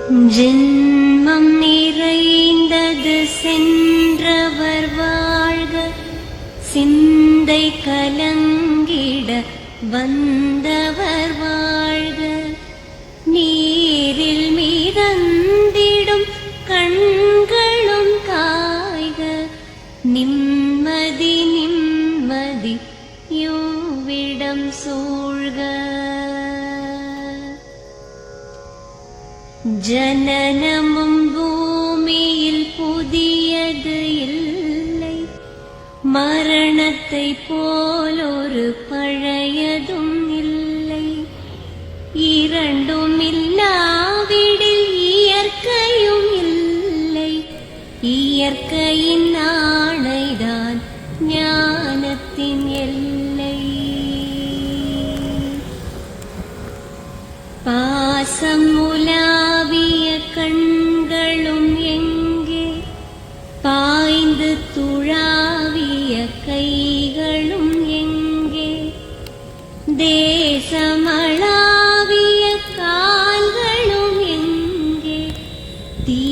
ஜென்மம் நிறைந்தது சென்றவர் வாழ்க, சிந்தை கலங்கிட வந்தவர் வாழ்க. நீரில் மிதந்திடும் கண்களும் காய்க, நிம்மதி நிம்மதி யோவிடம் சூழ்க. ஜனனமும் பூமியில் புதியது இல்லை, மரணத்தை போலொரு பழையதும் இல்லை. இரண்டும் இல்லாவிடில் இயற்கையும் இல்லை, இயற்கையின் ஆணைதான் ஞானத்தின் எல்லை. பாசம் உலாவிய கண்களும் எங்கே, பாய்ந்து துழாவிய கைகளும் எங்கே, தேசமளாவிய கால்களும் எங்கே, தீ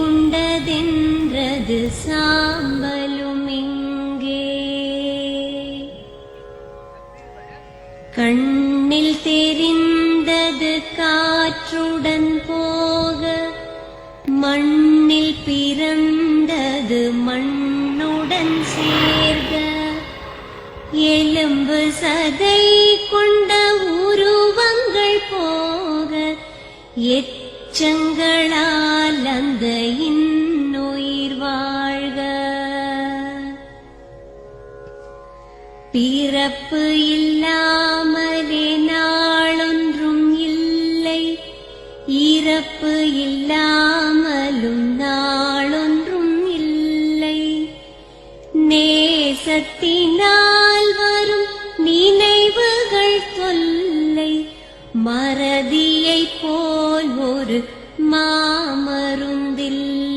உண்டதென்றது சாம்பலும் எங்கே. கண்ணில் தெரிந்தது காற்றுடன் போக, மண்ணில் பிறந்தது மண்ணுடன் சேர்க. எலும்பு சதை கொண்ட உருவங்கள் போக, எச்சங்களால் அந்த இன்னுயிர் வாழ்க. பிறப்பு இல்லாமலே நாளொன்றும் இல்லை, இறப்பு இல்லாமலும் நாளொன்றும் இல்லை. நேசத்தினால் வரும் நினைவுகள் தொல்லை, மறதியைப் போல் ஒரு மாமருந்தில்லை.